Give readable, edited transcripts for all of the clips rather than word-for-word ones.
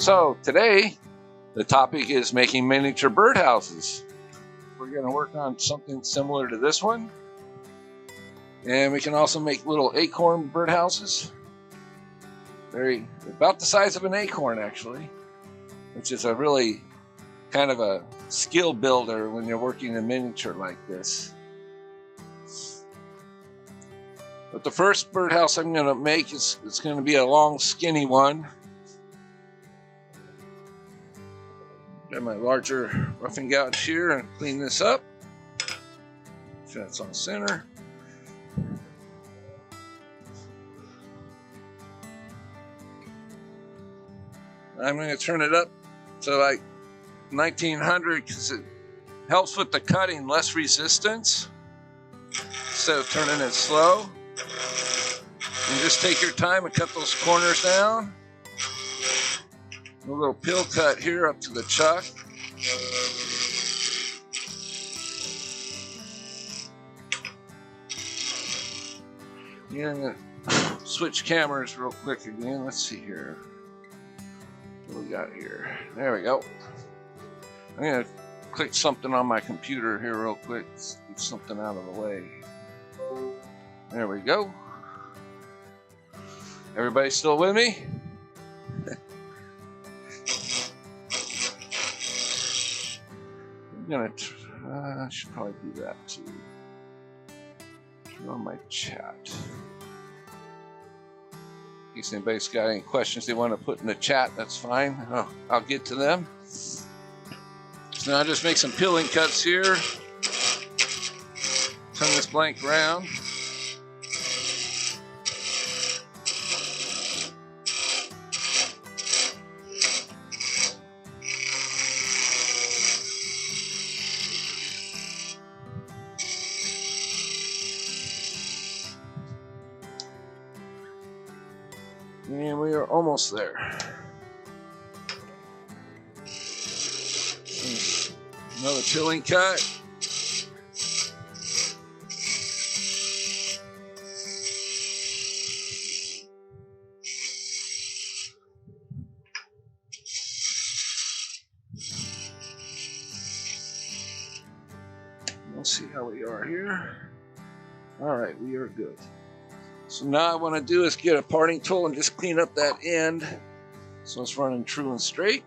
So today the topic is making miniature birdhouses. We're going to work on something similar to this one, and we can also make little acorn birdhouses. About the size of an acorn actually, which is a really kind of a skill builder when you're working in miniature like this. But the first birdhouse I'm going to make it's going to be a long skinny one. Got my larger roughing gouge here and clean this up. So that's on center. I'm going to turn it up to like 1900 because it helps with the cutting, less resistance instead of turning it slow. And just take your time and cut those corners down. A little pill cut here up to the chuck. Yeah, I'm going to switch cameras real quick again. Let's see here. What do we got here? There we go. I'm going to click something on my computer here real quick. Get something out of the way. There we go. Everybody still with me? I should probably do that too. Turn on my chat. In case anybody's got any questions they want to put in the chat, that's fine. I'll get to them. So now I'll just make some peeling cuts here. Turn this blank around. And we are almost there. Another peeling cut. Let's see how we are here. All right, we are good. So now I want to do is get a parting tool and just clean up that end so it's running true and straight.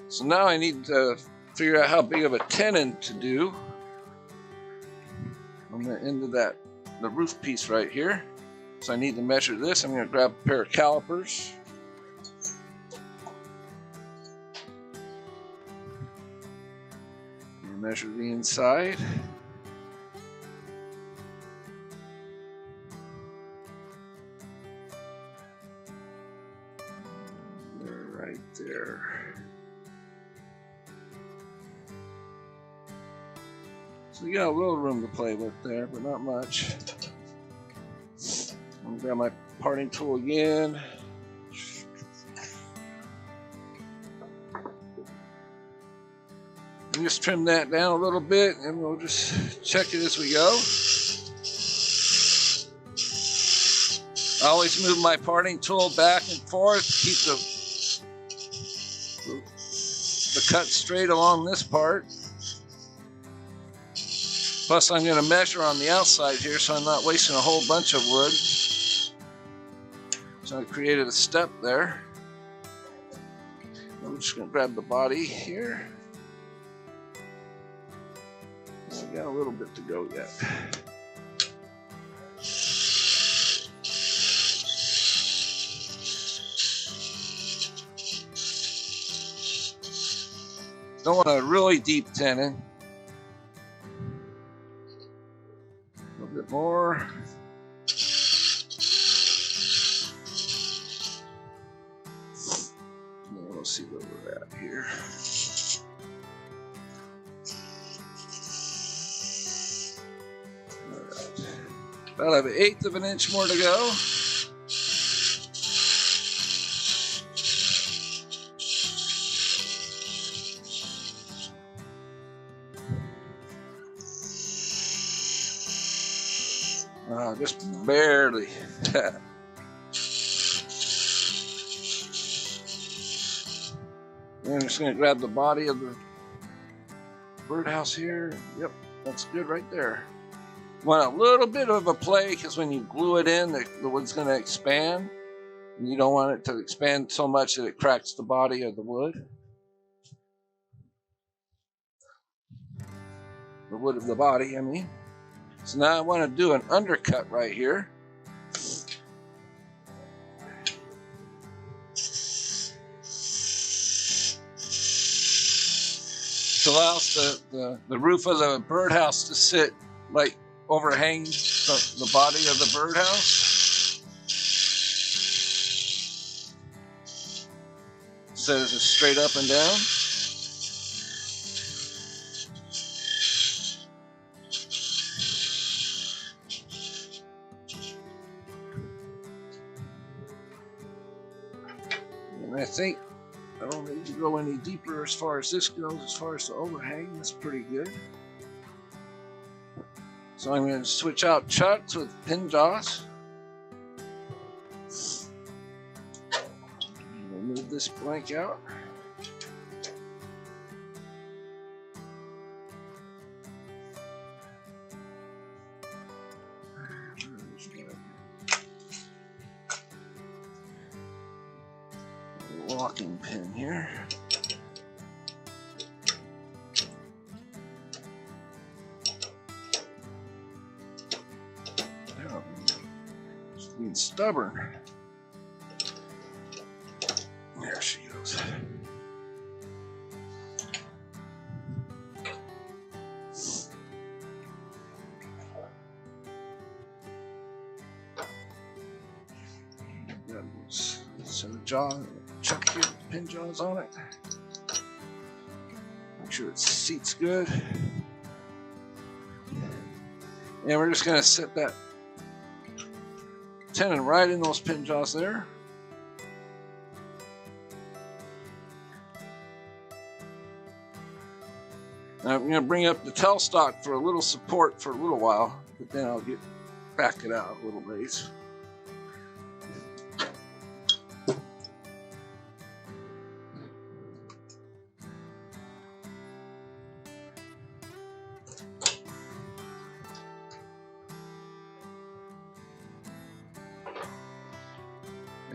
So now I need to figure out how big of a tenon to do on the end of the roof piece right here. So I need to measure this. I'm going to grab a pair of calipers. And measure the inside. They're right there. So you got a little room to play with there, but not much. I'm gonna grab my parting tool again. And just trim that down a little bit, and we'll just check it as we go. I always move my parting tool back and forth, keep the cut straight along this part. Plus, I'm going to measure on the outside here so I'm not wasting a whole bunch of wood. So I created a step there. I'm just going to grab the body here. I got a little bit to go yet. Don't want a really deep tenon. Bit more. And we'll see where we're at here. All right. About 1/8 of an inch more to go. Just barely. I'm just going to grab the body of the birdhouse here. Yep, that's good right there. Want a little bit of a play because when you glue it in, the wood's going to expand. And you don't want it to expand so much that it cracks the body of the wood. The wood of the body, I mean. So now I want to do an undercut right here. It allows the roof of the birdhouse to sit like overhang the body of the birdhouse. So it's straight up and down. And I think I don't need to go any deeper as far as this goes. As far as the overhang, that's pretty good. So I'm going to switch out chucks with pin jaws. Move this blank out. Locking pin here. Oh, she's being stubborn. There she goes. So the jaw. Chuck your pin jaws on it. Make sure it seats good. And we're just going to set that tenon right in those pin jaws there. Now I'm going to bring up the tailstock for a little support for a little while, but then I'll back it out a little ways.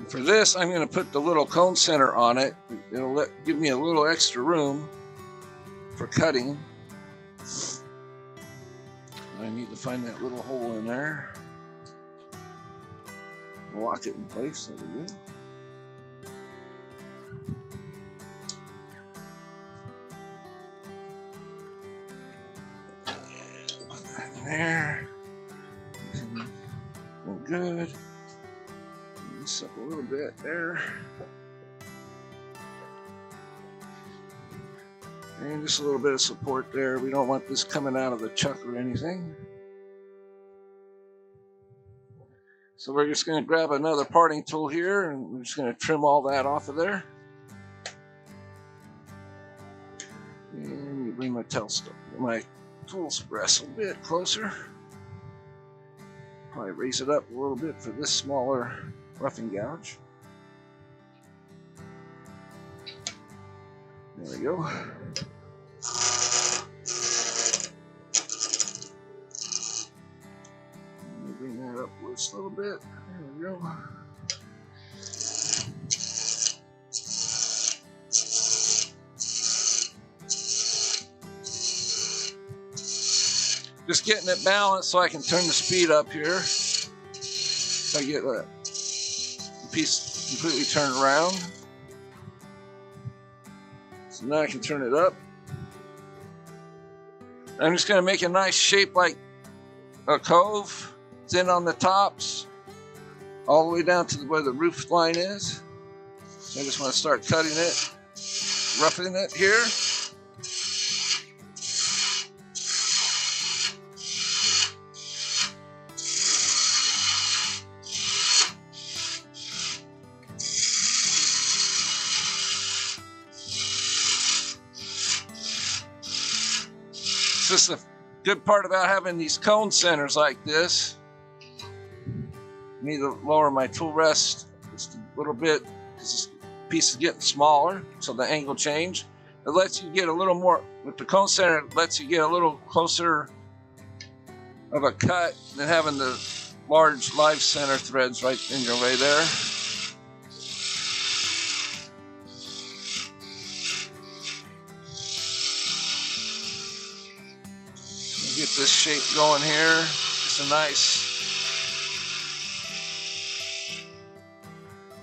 For this, I'm going to put the little cone center on it. It'll give me a little extra room for cutting. I need to find that little hole in there. Lock it in place. There we go. Put that in there. Good. Up a little bit there, and just a little bit of support there. We don't want this coming out of the chuck or anything. So we're just going to grab another parting tool here, and we're just going to trim all that off of there. And bring my my tools press a bit closer. Probably raise it up a little bit for this smaller roughing gouge. There we go. Bring that up just a little bit. There we go. Just getting it balanced so I can turn the speed up here. So I get that piece completely turned around. So now I can turn it up. I'm just going to make a nice shape like a cove. It's in on the tops, all the way down to where the roof line is. So I just want to start cutting it, roughing it here. This is the good part about having these cone centers like this. I need to lower my tool rest just a little bit because this piece is getting smaller, so the angle change. It lets you get a little more, with the cone center, it lets you get a little closer of a cut than having the large live center threads right in your way there. Get this shape going here. Just a nice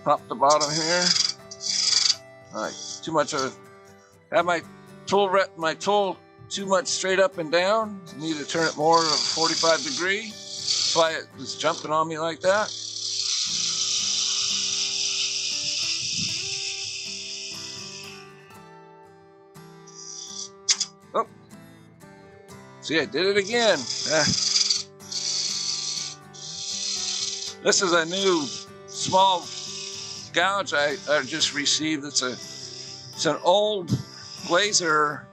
top to bottom here. All right, too much of, have my tool too much straight up and down. I need to turn it more to 45 degree. That's why it was jumping on me like that. Oh, see, I did it again. This is a new small gouge I just received. It's an old laser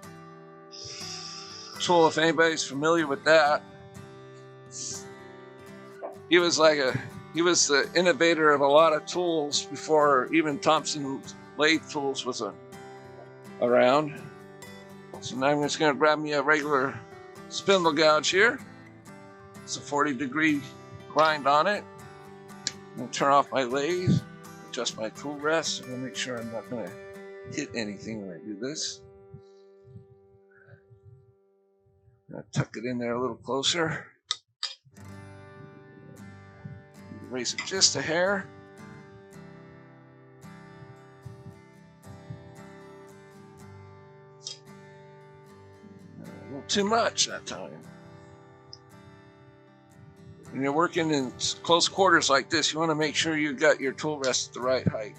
tool, if anybody's familiar with that. He was the innovator of a lot of tools before even Thompson lathe tools was around. So now I'm just going to grab me a regular spindle gouge here. It's a 40 degree grind on it. I'm going to turn off my lathe, adjust my tool rest, and make sure I'm not going to hit anything when I do this. I'm going to tuck it in there a little closer. Raise it just a hair. A little too much that time. When you're working in close quarters like this, you want to make sure you got your tool rest at the right height.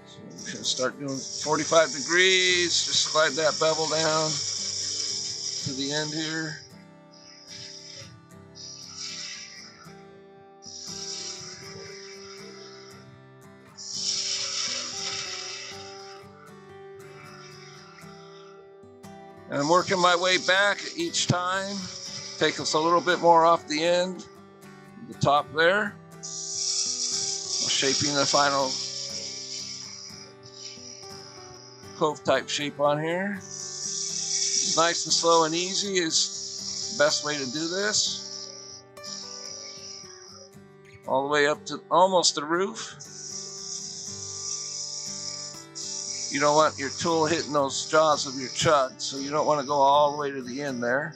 So I'm going to start doing 45 degrees. Just slide that bevel down to the end here. And I'm working my way back each time. Take us a little bit more off the end, the top there. Shaping the final cove type shape on here. Nice and slow and easy is the best way to do this. All the way up to almost the roof. You don't want your tool hitting those jaws of your chug, so you don't want to go all the way to the end there.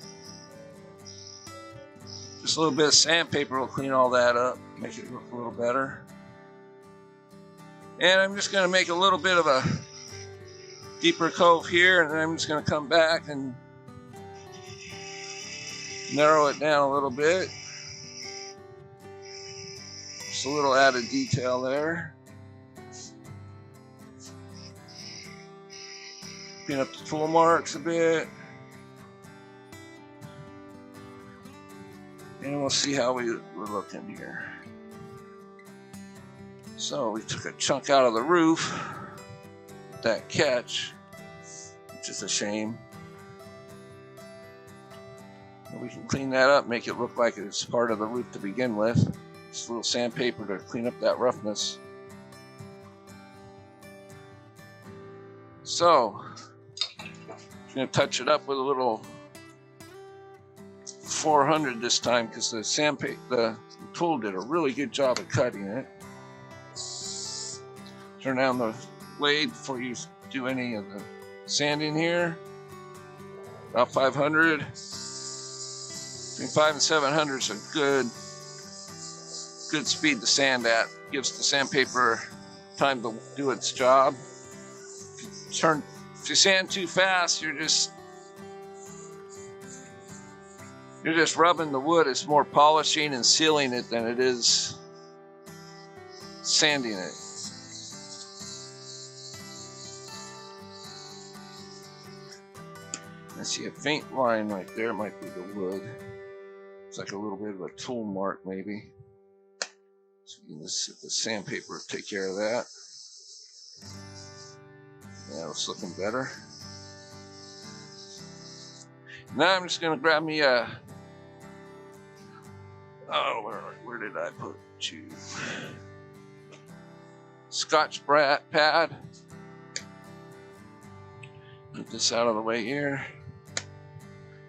Just a little bit of sandpaper will clean all that up, make it look a little better. And I'm just going to make a little bit of a deeper cove here, and then I'm just going to come back and narrow it down a little bit. Just a little added detail there. Clean up the tool marks a bit. And we'll see how we're looking here. So we took a chunk out of the roof, that catch, which is a shame. And we can clean that up, make it look like it's part of the roof to begin with. Just a little sandpaper to clean up that roughness. So, I'm going to touch it up with a little 400 this time because the tool did a really good job of cutting it. Turn down the blade before you do any of the sanding here. About 500. Between 5 and 700 is a good speed to sand at. Gives the sandpaper time to do its job. If you sand too fast, you're just rubbing the wood. It's more polishing and sealing it than it is sanding it. I see a faint line right there. Might be the wood. It's like a little bit of a tool mark, maybe. So the sandpaper will take care of that. Yeah, it's looking better. Now I'm just gonna grab me a, where did I put you? Scotch pad. Get this out of the way here.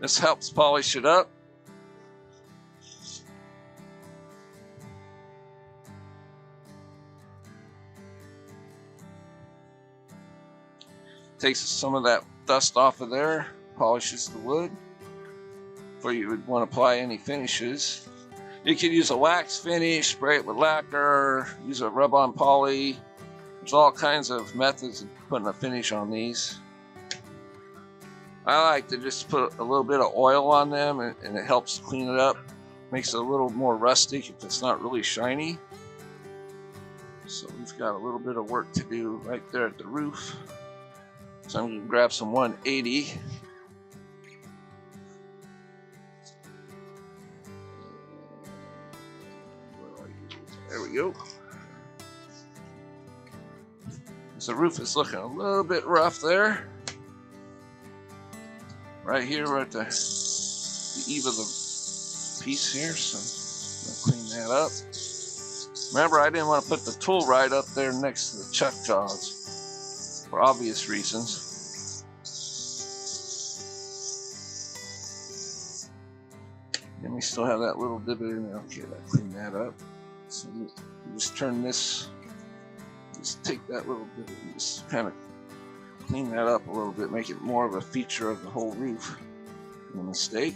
This helps polish it up. Takes some of that dust off of there, polishes the wood before you would want to apply any finishes. You could use a wax finish, spray it with lacquer, use a rub-on poly. There's all kinds of methods of putting a finish on these. I like to just put a little bit of oil on them, and it helps clean it up. Makes it a little more rustic if it's not really shiny. So we've got a little bit of work to do right there at the roof. So I'm going to grab some 180. There we go. So the roof is looking a little bit rough there. Right here, we're at the eave of the piece here, so I'm going to clean that up. Remember, I didn't want to put the tool right up there next to the chuck jaws for obvious reasons. And we still have that little divot in there. Okay, I'll clean that up. So you just turn this, just take that little divot and just kind of clean that up a little bit, make it more of a feature of the whole roof. No mistake.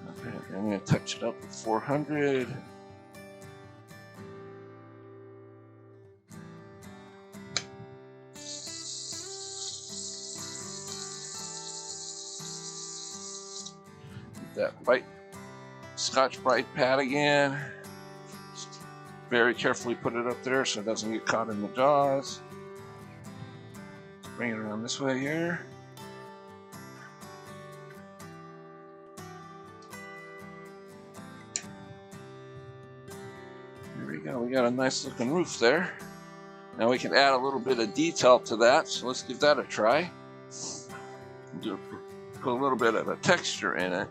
Okay, I'm going to touch it up with 400. That white Scotch-Brite pad again. Very carefully put it up there so it doesn't get caught in the jaws. Bring it around this way here. There we go. We got a nice looking roof there. Now we can add a little bit of detail to that. So let's give that a try. Put a little bit of a texture in it,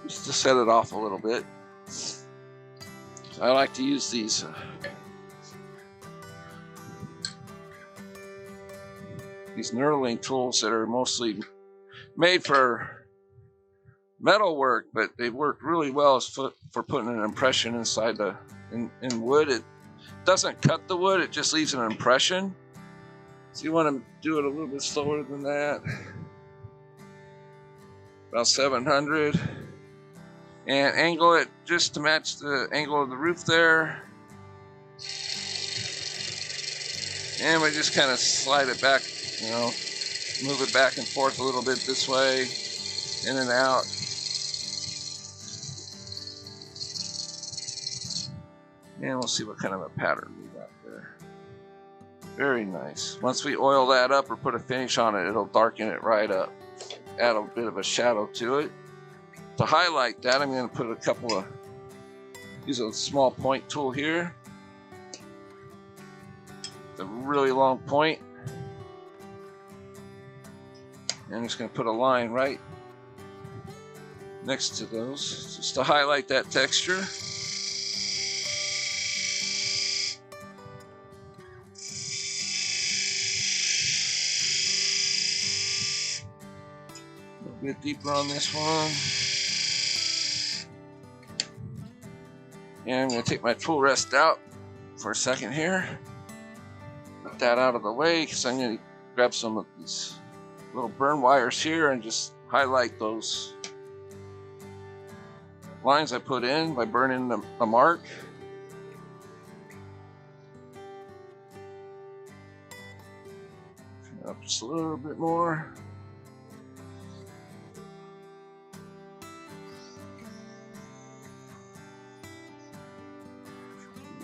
just to set it off a little bit. I like to use these knurling tools that are mostly made for metal work, but they work really well for putting an impression inside in wood. It doesn't cut the wood, it just leaves an impression. So you want to do it a little bit slower than that. About 700. And angle it just to match the angle of the roof there. And we just kind of slide it back, you know, move it back and forth a little bit this way, in and out. And we'll see what kind of a pattern we got there. Very nice. Once we oil that up or put a finish on it, it'll darken it right up. Add a bit of a shadow to it. To highlight that, I'm going to put a couple of, use a small point tool here. A really long point. And I'm just going to put a line right next to those, just to highlight that texture. A little bit deeper on this one. And I'm going to take my tool rest out for a second here. Put that out of the way because I'm going to grab some of these little burn wires here and just highlight those lines I put in by burning the mark. Turn up just a little bit more.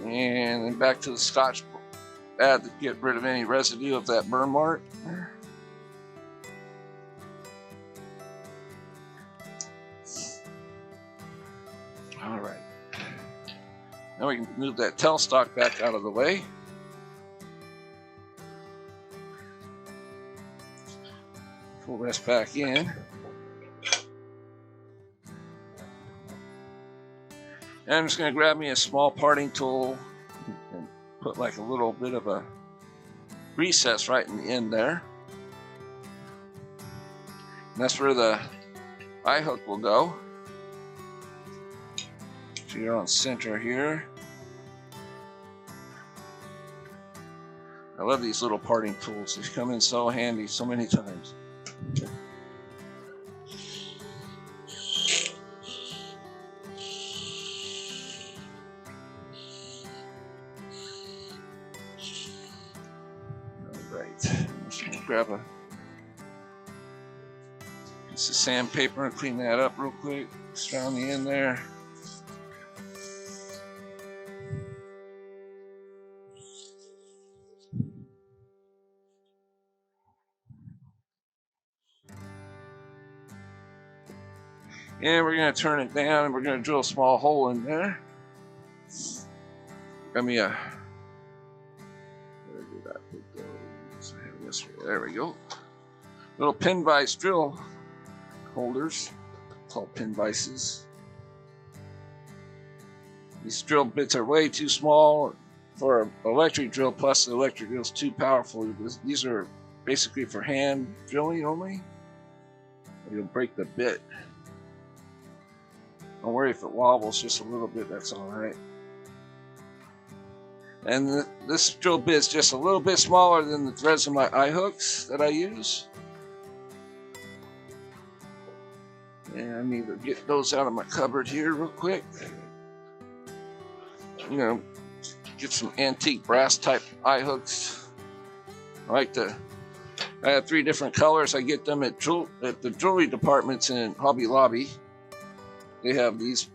And then back to the Scotch pad to get rid of any residue of that burn mark. we can move that tailstock back out of the way. Pull this back in. And I'm just going to grab me a small parting tool and put like a little bit of a recess right in the end there. And that's where the eye hook will go. So you're on center here. I love these little parting tools. They come in so handy so many times. Grab a piece of sandpaper and clean that up real quick. Just around the end there. And we're going to turn it down and we're going to drill a small hole in there. Grab me a... Where did I put those? I have this right. There we go. Little pin vise drill holders, called pin vices. These drill bits are way too small for an electric drill, plus the electric drill is too powerful. These are basically for hand drilling only. You'll break the bit. Don't worry if it wobbles just a little bit, that's alright. And this drill bit is just a little bit smaller than the threads of my eye hooks that I use. And I need to get those out of my cupboard here real quick. You know, get some antique brass type eye hooks. I have 3 different colors. I get them at the jewelry departments in Hobby Lobby. They have these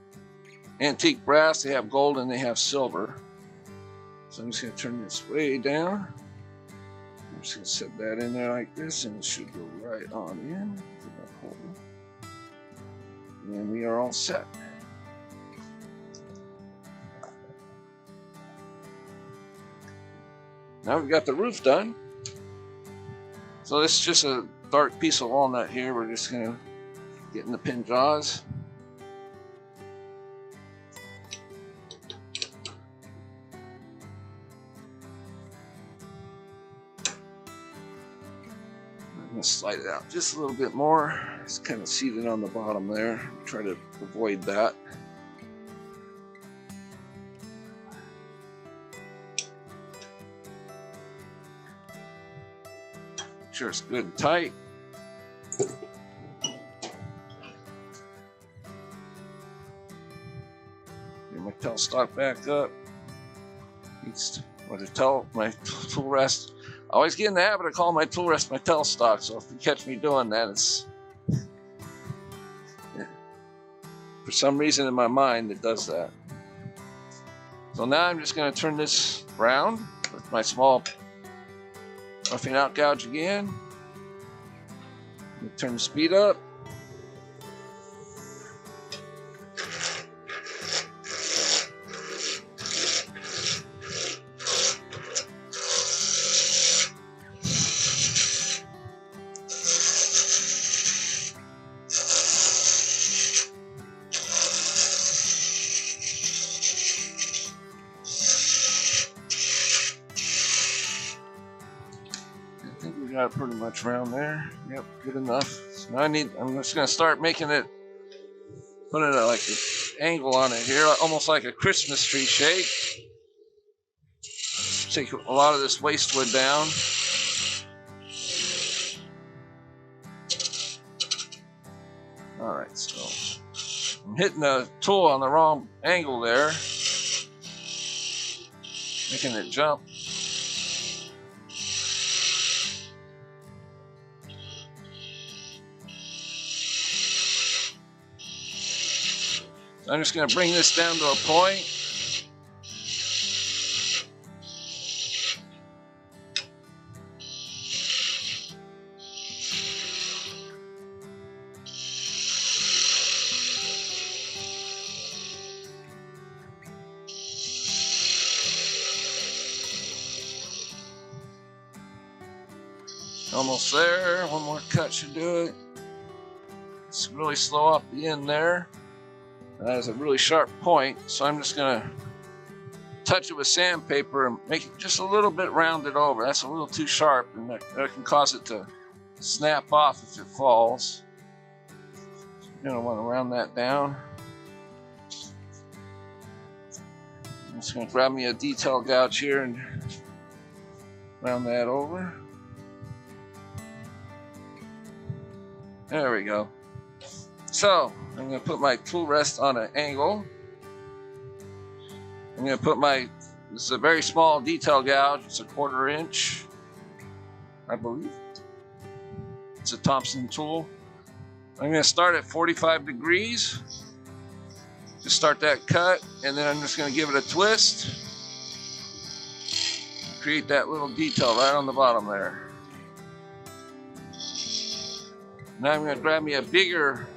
antique brass, they have gold, and they have silver. So I'm just going to turn this way down. I'm just going to set that in there like this, and it should go right on in. And we are all set. Now we've got the roof done. So this is just a dark piece of walnut here. We're just going to get in the pin jaws. I'm going to slide it out just a little bit more. It's kind of seated on the bottom there. Try to avoid that. Make sure it's good and tight. Get my tailstock back up. Needs my tool rest. I always get in the habit of calling my tool rest my tailstock, so if you catch me doing that, it's for some reason in my mind it does that. So now I'm just going to turn this round with my small roughing out gouge again. Turn the speed up. Got pretty much around there. Yep, good enough. So now I'm just going to start making it, putting like an angle on it here, almost like a Christmas tree shape. Take a lot of this waste wood down. Alright, so I'm hitting the tool on the wrong angle there, making it jump. I'm just going to bring this down to a point. Almost there. One more cut should do it. It's really slow off the end there. That has a really sharp point, so I'm just going to touch it with sandpaper and make it just a little bit rounded over. That's a little too sharp, and that can cause it to snap off if it falls. So you're going to want to round that down. I'm just going to grab me a detail gouge here and round that over. There we go. So I'm going to put my tool rest on an angle. I'm going to put this is a very small detail gouge. It's a 1/4 inch, I believe. It's a Thompson tool. I'm going to start at 45 degrees. Just start that cut, and then I'm just going to give it a twist. Create that little detail right on the bottom there. Now I'm going to grab me a bigger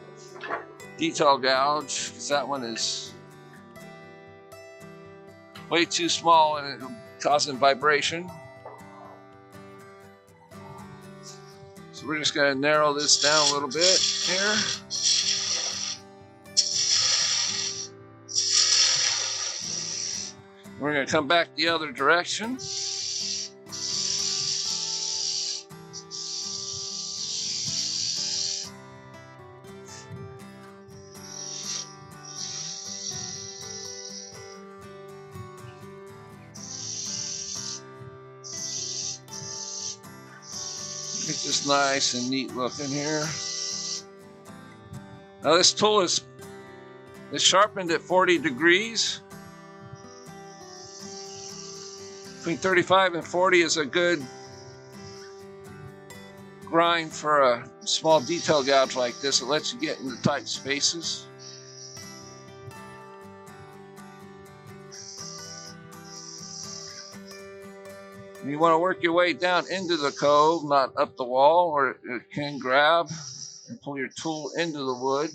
detail gouge, because that one is way too small and it's causing vibration. So we're just going to narrow this down a little bit here. We're going to come back the other direction. Make this nice and neat looking here. Now this tool is sharpened at 40 degrees. Between 35 and 40 is a good grind for a small detail gouge like this. It lets you get into tight spaces. You want to work your way down into the cove, not up the wall, or it can grab and pull your tool into the wood,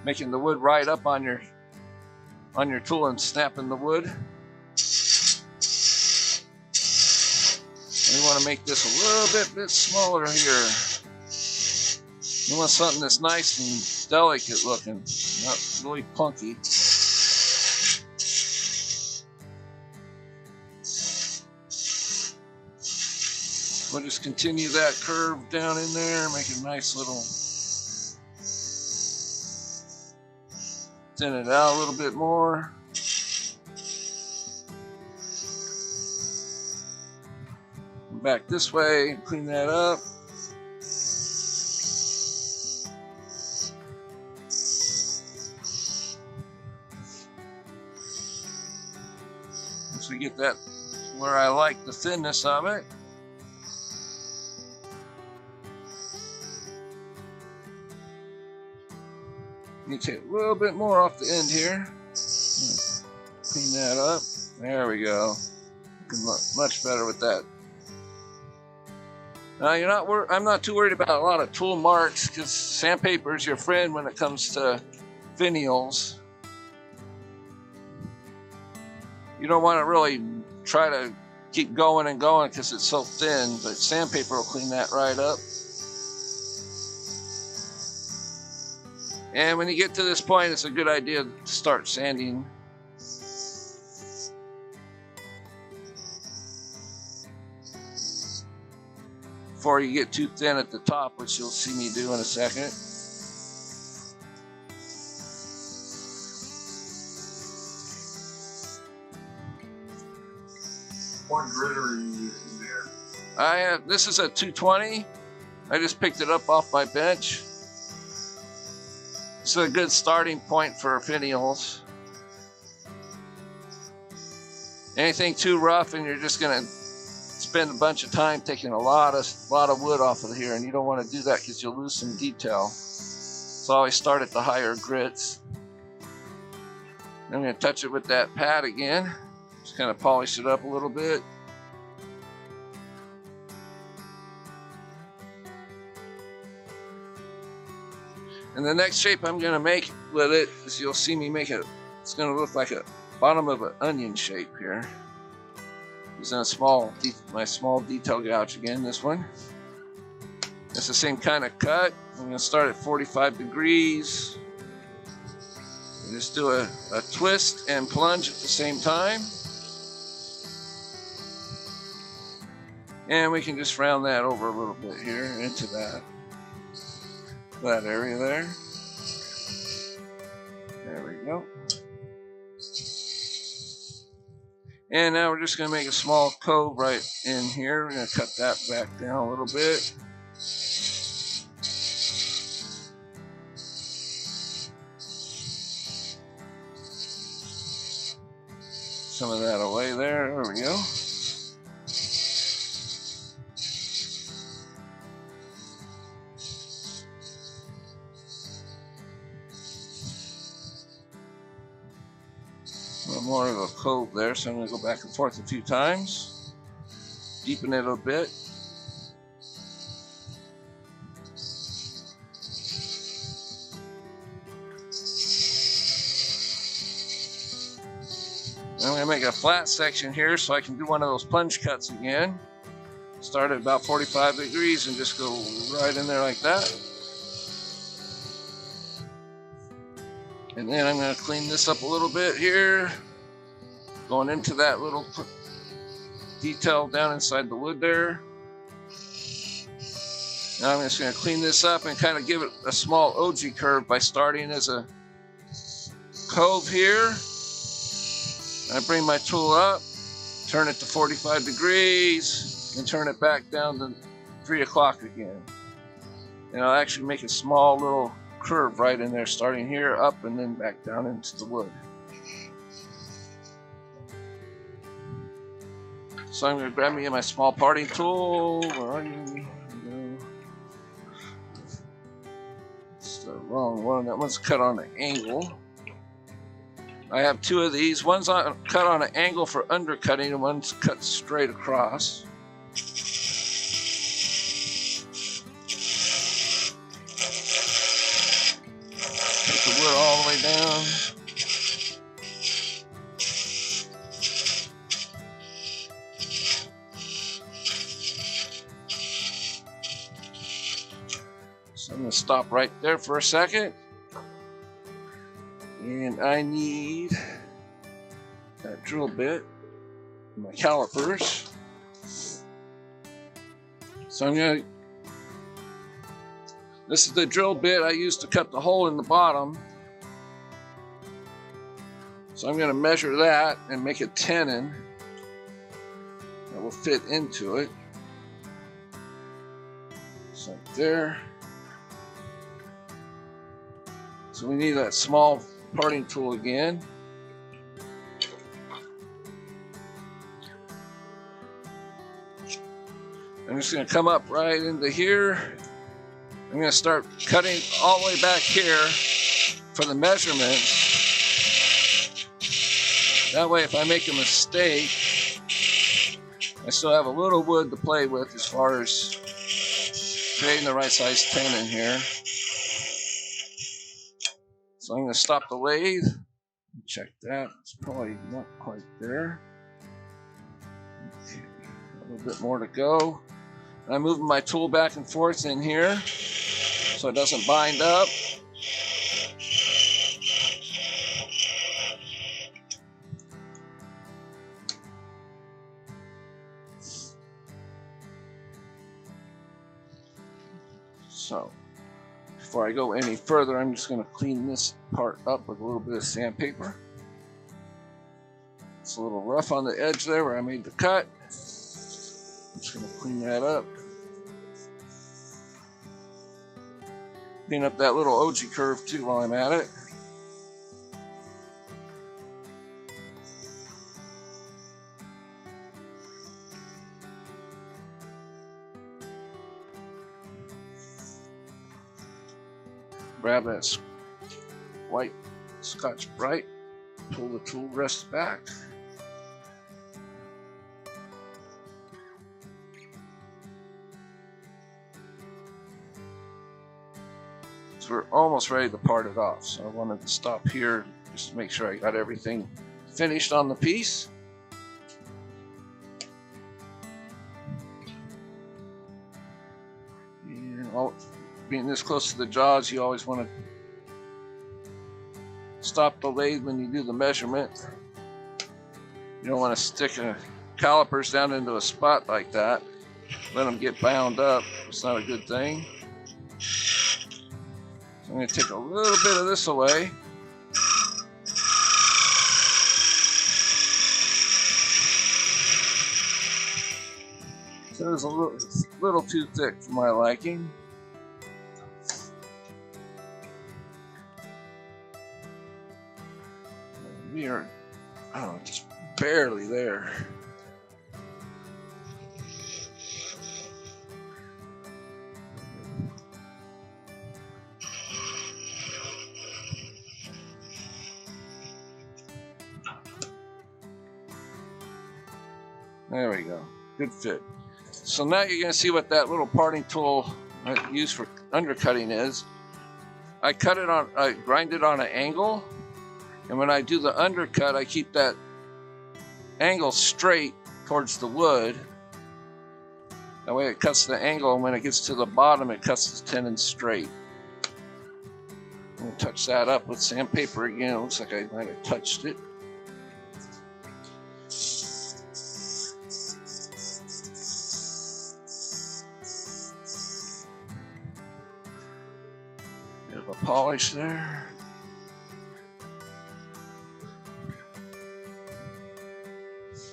making the wood right up on your tool and snapping the wood. And we want to make this a little bit smaller here. You want something that's nice and delicate looking, not really punky. We'll just continue that curve down in there, make a nice little, thin it out a little bit more. Back this way, clean that up. Once we get that where I like the thinness of it, you take a little bit more off the end here. Clean that up. There we go. Looking much better with that. Now I'm not too worried about a lot of tool marks, because sandpaper is your friend when it comes to finials. You don't want to really try to keep going and going because it's so thin, but sandpaper will clean that right up. And when you get to this point, it's a good idea to start sanding. Before you get too thin at the top, which you'll see me do in a second. What grit are you using there? This is a 220. I just picked it up off my bench. It's a good starting point for finials. Anything too rough and you're just gonna spend a bunch of time taking a lot of wood off of here, and you don't want to do that because you'll lose some detail. So I always start at the higher grits. I'm going to touch it with that pad again. Just kind of polish it up a little bit. And the next shape I'm going to make with it is, you'll see me make it, it's going to look like a bottom of an onion shape here. Using my small detail gouge again, this one. It's the same kind of cut. I'm going to start at 45 degrees. And just do a twist and plunge at the same time. And we can just round that over a little bit here into that area there. There we go. And now we're just going to make a small cove right in here. We're going to cut that back down a little bit. Some of that away there. There we go. More of a cove there, so I'm going to go back and forth a few times, deepen it a bit. I'm going to make a flat section here so I can do one of those plunge cuts again. Start at about 45 degrees and just go right in there like that. And then I'm going to clean this up a little bit here. Going into that little detail down inside the wood there. Now I'm just going to clean this up and kind of give it a small ogee curve by starting as a cove here. I bring my tool up, turn it to 45 degrees, and turn it back down to 3 o'clock again. And I'll actually make a small little curve right in there, starting here, up, and then back down into the wood. So I'm going to grab me my small parting tool. Where are you? It's the wrong one. That one's cut on an angle. I have two of these. One's cut on an angle for undercutting, and one's cut straight across. Take the wood all the way down. So I'm going to stop right there for a second. And I need that drill bit, my calipers. So I'm going to, this is the drill bit I used to cut the hole in the bottom. So I'm going to measure that and make a tenon that will fit into it. So right there. So we need that small parting tool again. I'm just going to come up right into here. I'm going to start cutting all the way back here for the measurements. That way if I make a mistake, I still have a little wood to play with as far as creating the right size tenon here. So I'm going to stop the lathe, check that, it's probably not quite there. Okay, a little bit more to go. And I'm moving my tool back and forth in here so it doesn't bind up. So before I go any further, I'm just going to clean this part up with a little bit of sandpaper. It's a little rough on the edge there where I made the cut. I'm just going to clean that up. Clean up that little ogee curve too while I'm at it. Grab that white Scotch Brite, pull the tool rest back. So we're almost ready to part it off. So I wanted to stop here just to make sure I got everything finished on the piece. being this close to the jaws, you always want to stop the lathe when you do the measurement. You don't want to stick calipers down into a spot like that. Let them get bound up. It's not a good thing. So I'm going to take a little bit of this away. So it's a little too thick for my liking. We are, just barely there. There we go. Good fit. So now you're going to see what that little parting tool I use for undercutting is. I grind it on an angle, and when I do the undercut, I keep that angle straight towards the wood. That way it cuts the angle, and when it gets to the bottom, it cuts the tenon straight. I'm going to touch that up with sandpaper again. It looks like I might have touched it. Bit of a polish there.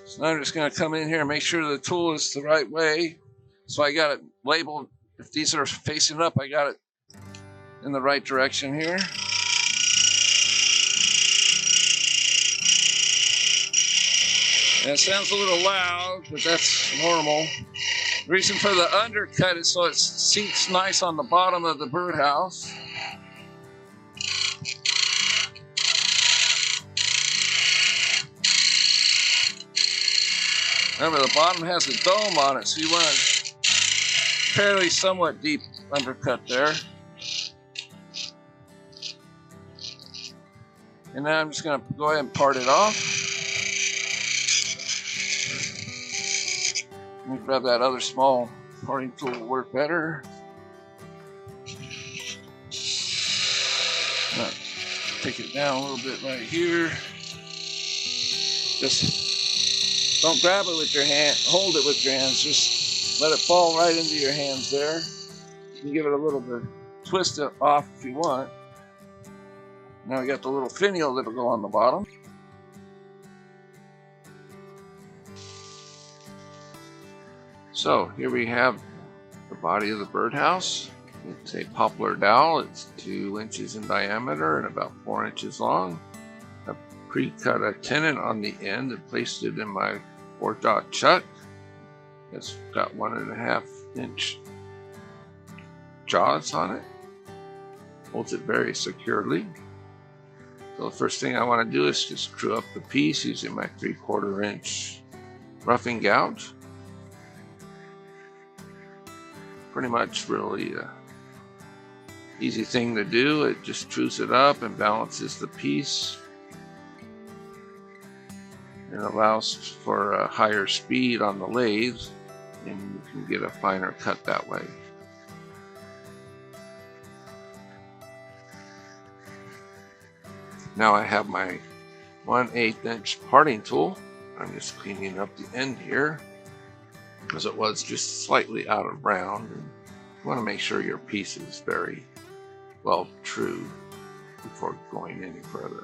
So now I'm just going to come in here and make sure the tool is the right way. So I got it labeled. If these are facing up, I got it in the right direction here. And it sounds a little loud, but that's normal. The reason for the undercut is so it seats nice on the bottom of the birdhouse. Remember, the bottom has a dome on it, so you want a fairly somewhat deep undercut there. And now I'm just going to go ahead and part it off. Let me grab that other small parting tool to work better. Now, take it down a little bit right here. Just don't grab it with your hand, hold it with your hands, just let it fall right into your hands there. You can give it a little bit, twist it off if you want. Now we got the little finial that'll go on the bottom. So here we have the body of the birdhouse. It's a poplar dowel. It's 2 inches in diameter and about 4 inches long. I pre-cut a tenon on the end and placed it in my 4-dot chuck. It's got 1.5 inch jaws on it. Holds it very securely. So the first thing I want to do is just screw up the piece using my 3/4 inch roughing gouge. Pretty much really easy thing to do. It just trues it up and balances the piece and allows for a higher speed on the lathe, and you can get a finer cut that way. Now I have my 1/8 inch parting tool. I'm just cleaning up the end here because it was just slightly out of round. And you want to make sure your piece is very well trued before going any further.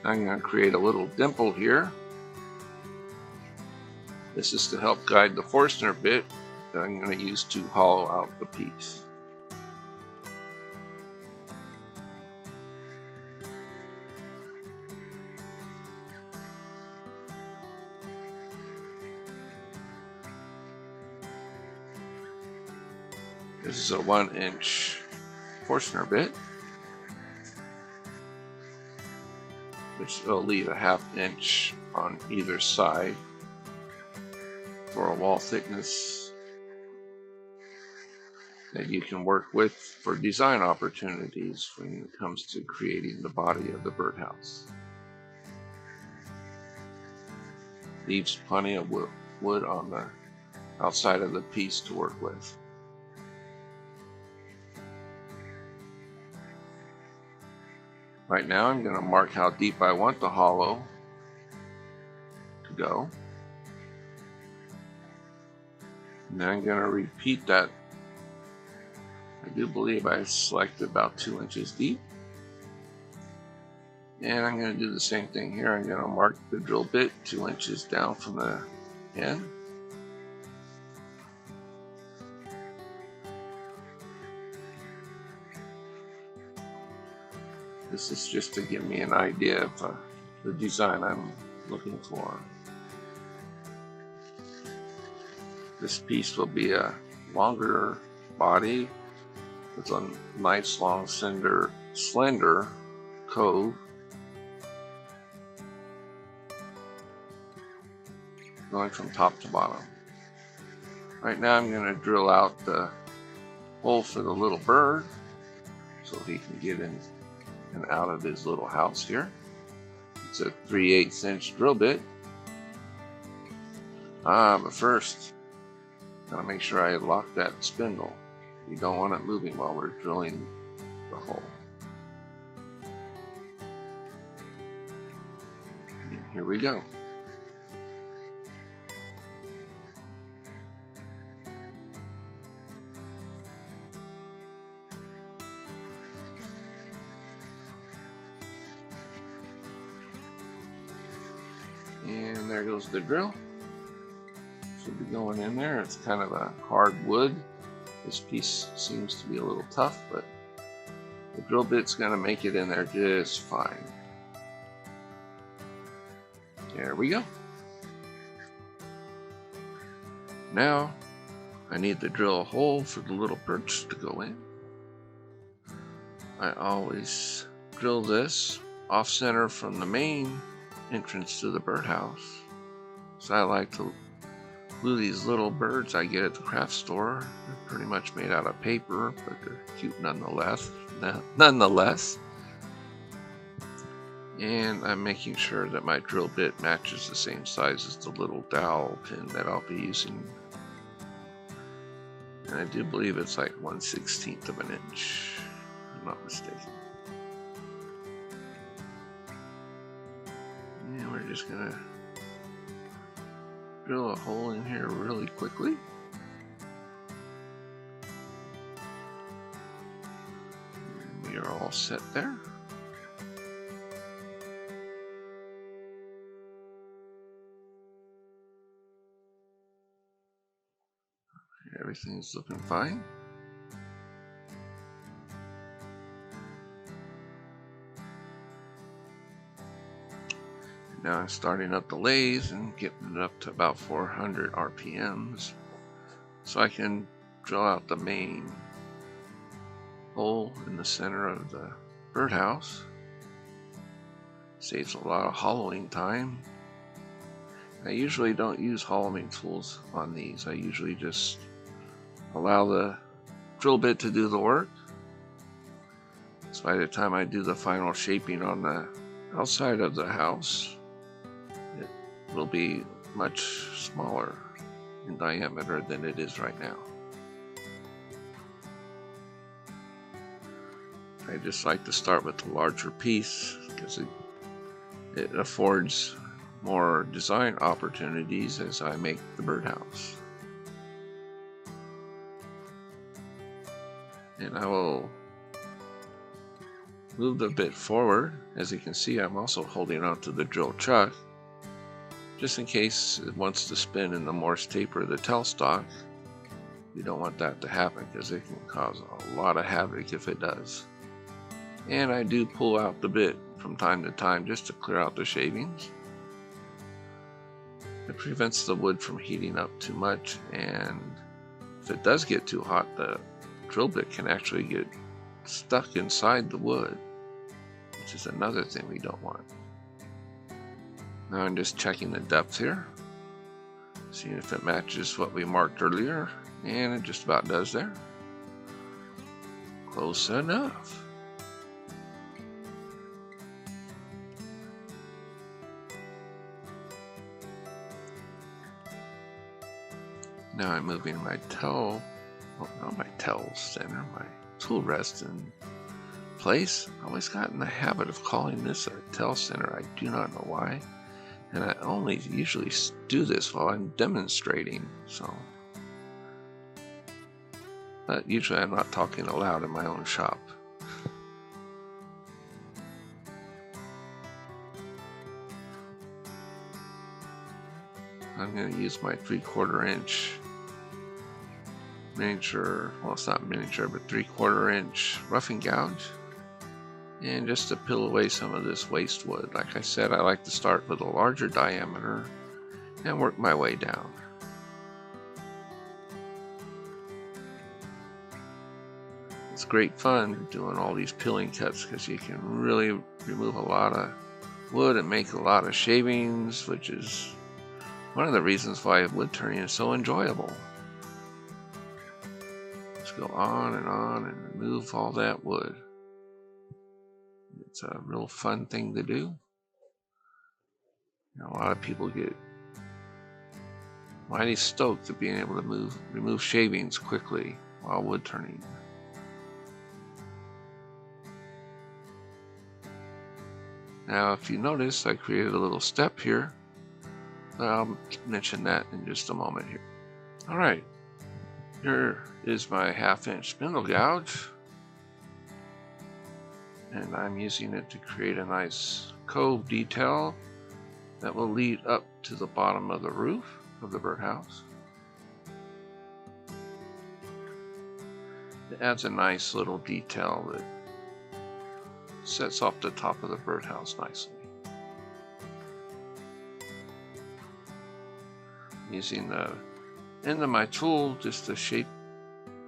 I'm going to create a little dimple here. This is to help guide the Forstner bit that I'm going to use to hollow out the piece. This is a 1 inch Forstner bit, which will leave a 1/2 inch on either side for a wall thickness that you can work with for design opportunities when it comes to creating the body of the birdhouse. leaves plenty of wood on the outside of the piece to work with. Right now I'm going to mark how deep I want the hollow to go. And then I'm going to repeat that. I do believe I selected about 2 inches deep. And I'm going to do the same thing here. I'm going to mark the drill bit 2 inches down from the end. This is just to give me an idea of the design I'm looking for. This piece will be a longer body with a nice long slender cove going from top to bottom. Right now I'm going to drill out the hole for the little bird so he can get in and out of his little house here. It's a 3/8 inch drill bit. But first, gotta make sure I lock that spindle. You don't want it moving while we're drilling the hole. And here we go. And there goes the drill. Should be going in there. It's kind of a hard wood. This piece seems to be a little tough, but the drill bit's going to make it in there just fine. There we go. Now I need to drill a hole for the little perch to go in. I always drill this off center from the main entrance to the birdhouse. So I like to glue these little birds I get at the craft store. They're pretty much made out of paper, but they're cute nonetheless. And I'm making sure that my drill bit matches the same size as the little dowel pin that I'll be using. And I do believe it's like 1/16 of an inch, if I'm not mistaken. And we're just gonna drill a hole in here really quickly. And we are all set there. Everything's looking fine. Now I'm starting up the lathe and getting it up to about 400 RPMs so I can drill out the main hole in the center of the birdhouse. Saves a lot of hollowing time. I usually don't use hollowing tools on these. I usually just allow the drill bit to do the work. So by the time I do the final shaping on the outside of the house, it will be much smaller in diameter than it is right now. I just like to start with the larger piece because it affords more design opportunities as I make the birdhouse. And I will move the bit forward. As you can see, I'm also holding onto the drill chuck just in case it wants to spin in the Morse taper of the tailstock. You don't want that to happen because it can cause a lot of havoc if it does. And I do pull out the bit from time to time just to clear out the shavings. It prevents the wood from heating up too much, and if it does get too hot, the drill bit can actually get stuck inside the wood, which is another thing we don't want. Now I'm just checking the depth here, seeing if it matches what we marked earlier, and it just about does there. Close enough. Now I'm moving my tail, well, not my tail center, my tool rest in place. I always got in the habit of calling this a tail center. I do not know why. And I only usually do this while I'm demonstrating, so. But usually I'm not talking aloud in my own shop. I'm going to use my 3/4 inch miniature, well, it's not miniature, but 3/4 inch roughing gouge. And just to peel away some of this waste wood. Like I said, I like to start with a larger diameter and work my way down. It's great fun doing all these peeling cuts because you can really remove a lot of wood and make a lot of shavings, which is one of the reasons why wood turning is so enjoyable. Just go on and remove all that wood. It's a real fun thing to do. You know, a lot of people get mighty stoked at being able to remove shavings quickly while wood turning. Now, if you notice, I created a little step here. I'll mention that in just a moment here. All right, here is my 1/2 inch spindle gouge. And I'm using it to create a nice cove detail that will lead up to the bottom of the roof of the birdhouse. It adds a nice little detail that sets off the top of the birdhouse nicely. Using the end of my tool just to shape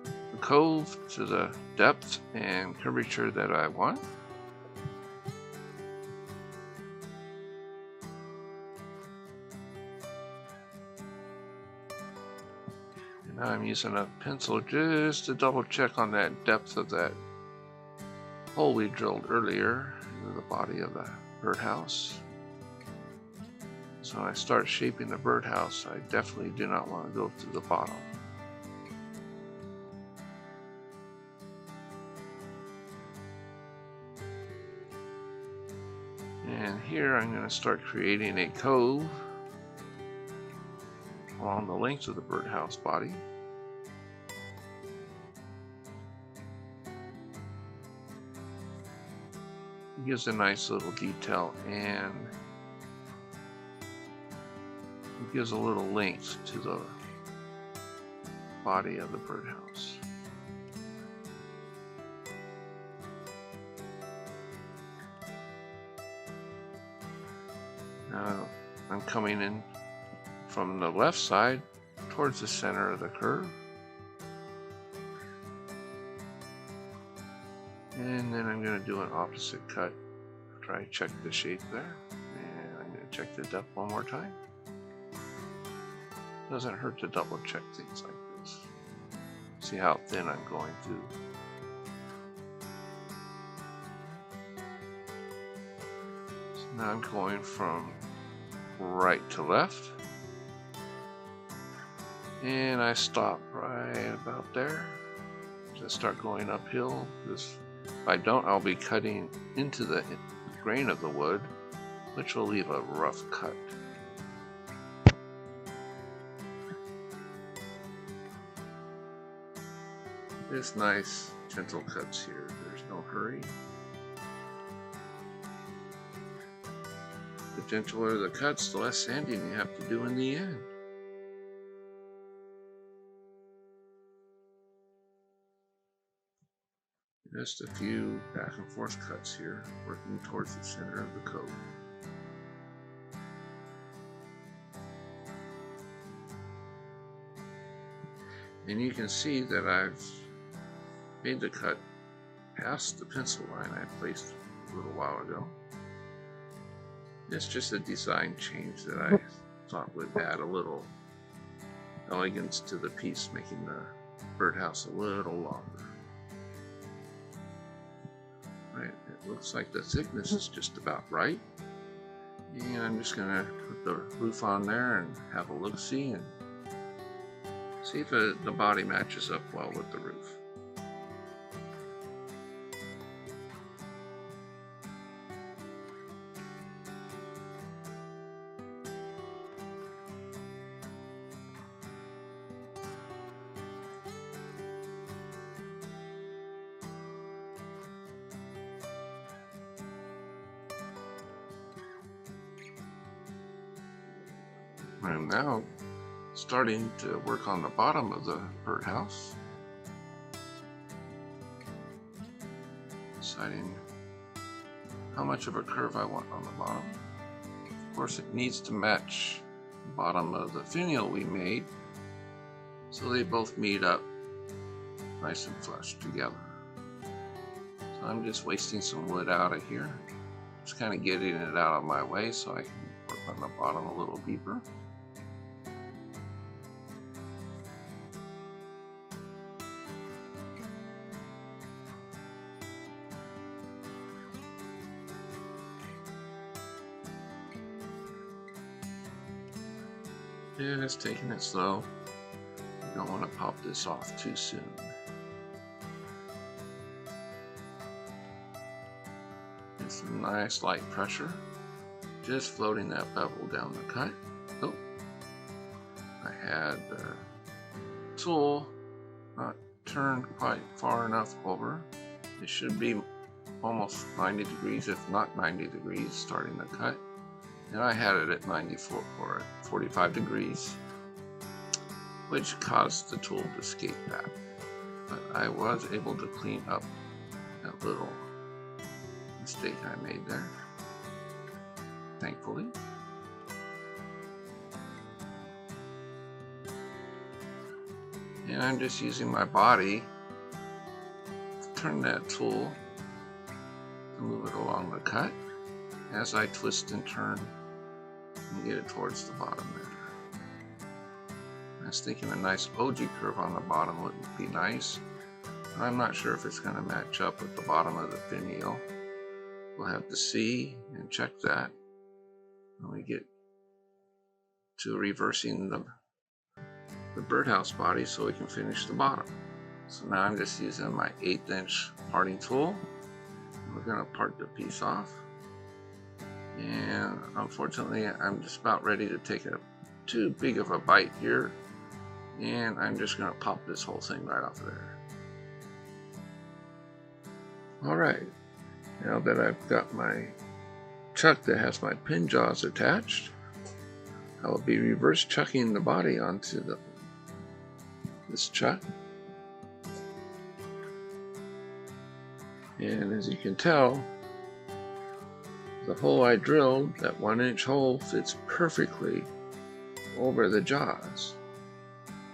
the cove to the depth and curvature that I want. And now I'm using a pencil just to double check on that depth of that hole we drilled earlier into the body of the birdhouse. So when I start shaping the birdhouse, I definitely do not want to go to the bottom. And here I'm going to start creating a cove along the length of the birdhouse body. It gives a nice little detail and it gives a little length to the body of the birdhouse. Now I'm coming in from the left side towards the center of the curve. And then I'm going to do an opposite cut after I check the shape there. And I'm going to check the depth one more time. Doesn't hurt to double check things like this. See how thin I'm going through. So now I'm going from right to left. And I stop right about there. Just start going uphill. If I don't, I'll be cutting into the grain of the wood, which will leave a rough cut. Just nice, gentle cuts here. There's no hurry. The gentler the cuts, the less sanding you have to do in the end. Just a few back and forth cuts here, working towards the center of the cove. And you can see that I've made the cut past the pencil line I placed a little while ago. It's just a design change that I thought would add a little elegance to the piece, making the birdhouse a little longer. Right, it looks like the thickness is just about right. And I'm just going to put the roof on there and have a look-see and See if the body matches up well with the roof. I'm now starting to work on the bottom of the birdhouse, deciding how much of a curve I want on the bottom. Of course, it needs to match the bottom of the finial we made, so they both meet up nice and flush together. So I'm just wasting some wood out of here, just kind of getting it out of my way so I can work on the bottom a little deeper. And it's taking it slow. You don't want to pop this off too soon. And some nice light pressure, just floating that bevel down the cut. Oh, I had the tool not turned quite far enough over. It should be almost 90 degrees, if not 90 degrees, starting the cut. And I had it at 94 or 45 degrees, which caused the tool to skate back. But I was able to clean up that little mistake I made there, thankfully. And I'm just using my body to turn that tool to move it along the cut as I twist and turn and get it towards the bottom there. I was thinking a nice OG curve on the bottom would be nice. I'm not sure if it's going to match up with the bottom of the finial. We'll have to see and check that when we get to reversing the birdhouse body so we can finish the bottom. So now I'm just using my 1/8 inch parting tool. We're going to part the piece off. And unfortunately, I'm just about ready to take too big of a bite here, and I'm just going to pop this whole thing right off there. Alright, now that I've got my chuck that has my pin jaws attached, I will be reverse chucking the body onto this chuck. And as you can tell, the hole I drilled, that 1-inch hole, fits perfectly over the jaws.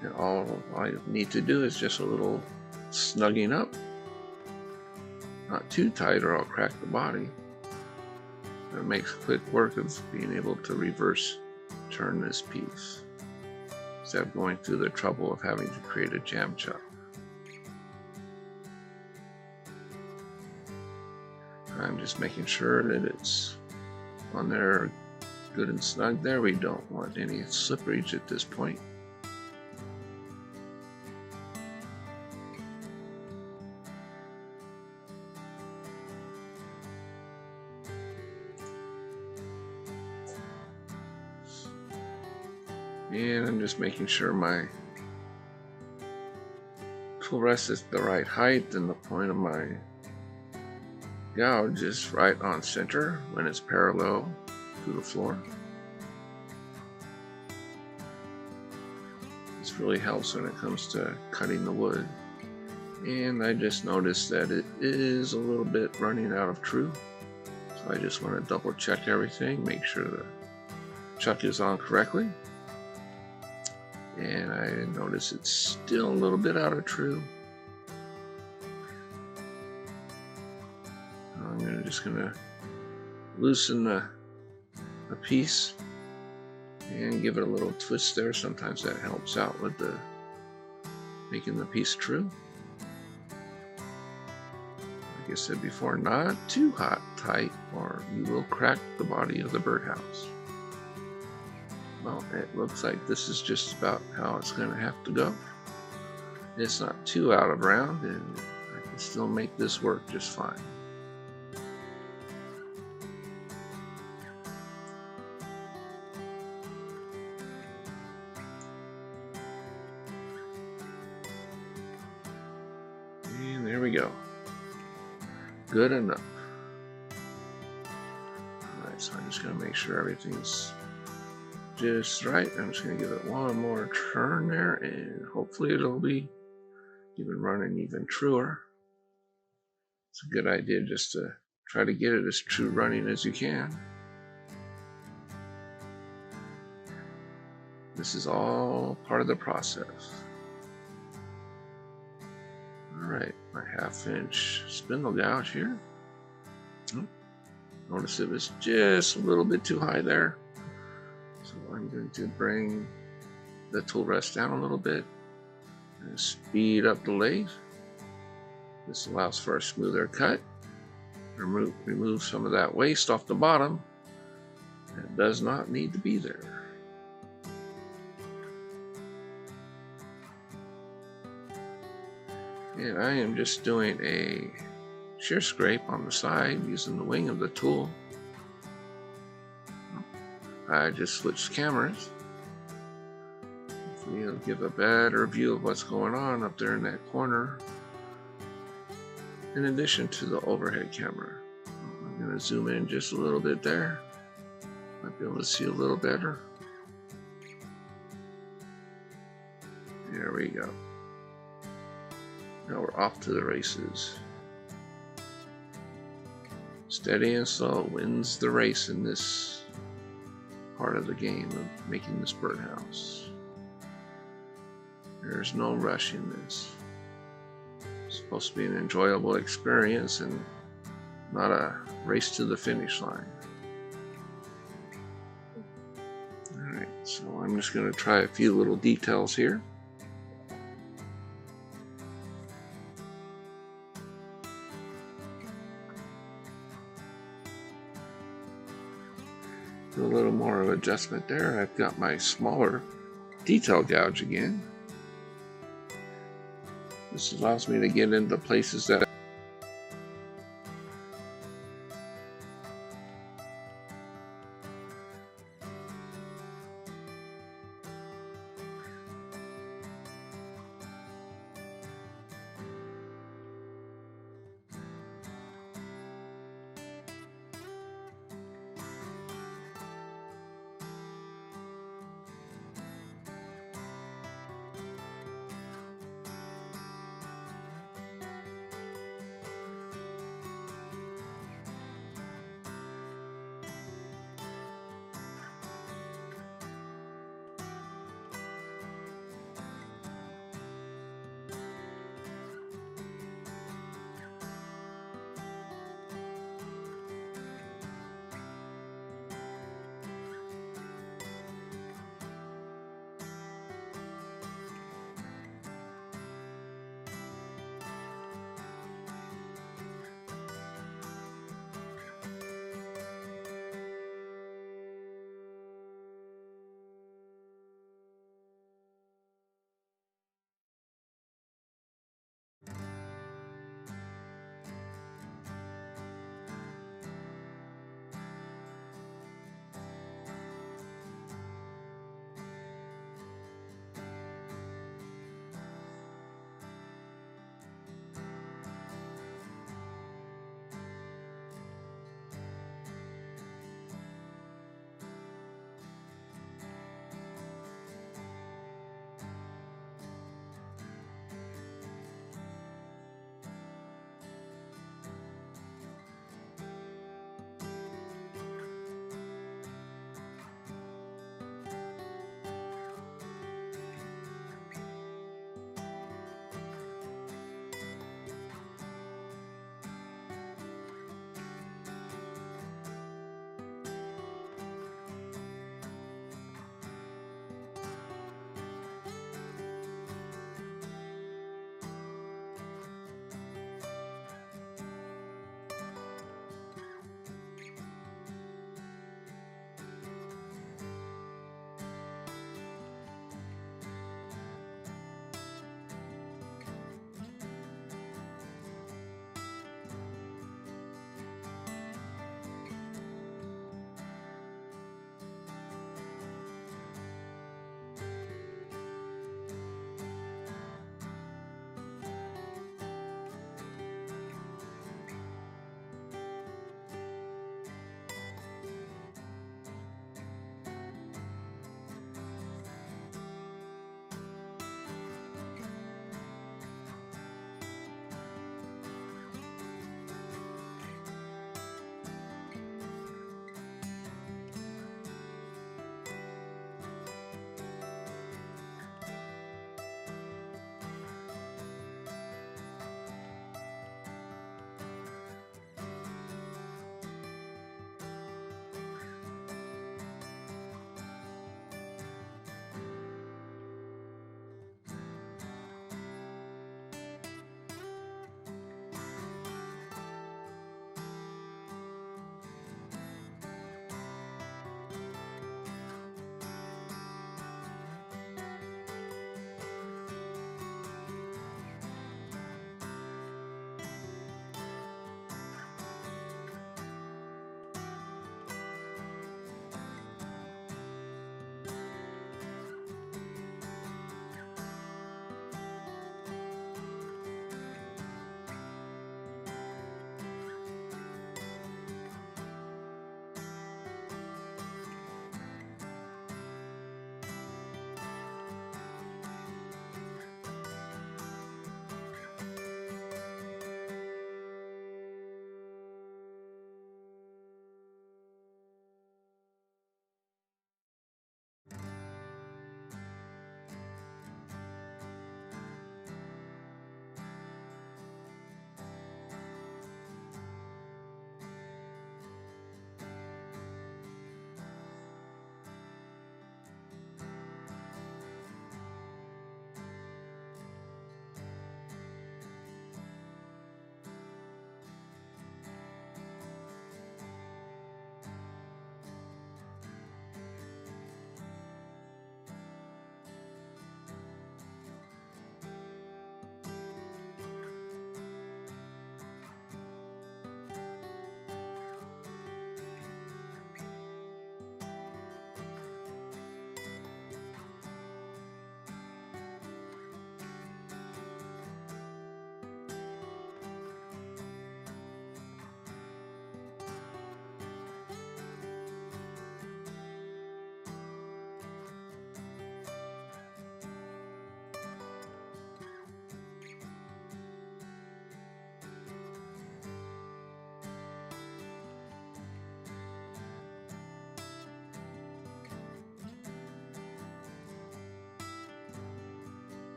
And all I need to do is just a little snugging up. Not too tight or I'll crack the body. It makes quick work of being able to reverse turn this piece, instead of going through the trouble of having to create a jam chuck. I'm just making sure that it's on there good and snug there. We don't want any slippage at this point. And I'm just making sure my tool rest is the right height and the point of my gouge is right on center when it's parallel to the floor. This really helps when it comes to cutting the wood. And I just noticed that it is a little bit running out of true. So I just want to double check everything, make sure the chuck is on correctly. And I notice it's still a little bit out of true. I'm just going to loosen the piece and give it a little twist there. Sometimes that helps out with making the piece true. Like I said before, not too tight or you will crack the body of the birdhouse. Well, it looks like this is just about how it's going to have to go. It's not too out of round, and I can still make this work just fine. And there we go. Good enough. Alright, so I'm just going to make sure everything's just right. I'm just going to give it one more turn there, and hopefully it'll be even running even truer. It's a good idea just to try to get it as true running as you can. This is all part of the process. Alright, my 1/2 inch spindle gouge here. Notice it was just a little bit too high there. So I'm going to bring the tool rest down a little bit and speed up the lathe. This allows for a smoother cut. Remove some of that waste off the bottom. It does not need to be there. And I am just doing a shear scrape on the side using the wing of the tool. I just switched cameras. Hopefully it'll give a better view of what's going on up there in that corner, in addition to the overhead camera. I'm going to zoom in just a little bit there. Might be able to see a little better. There we go. Now we're off to the races. Steady and slow wins the race in this part of the game of making this birdhouse. There's no rush in this. It's supposed to be an enjoyable experience and not a race to the finish line. Alright, so I'm just going to try a few little details here. Do a little more of adjustment there. I've got my smaller detail gouge again. This allows me to get into places that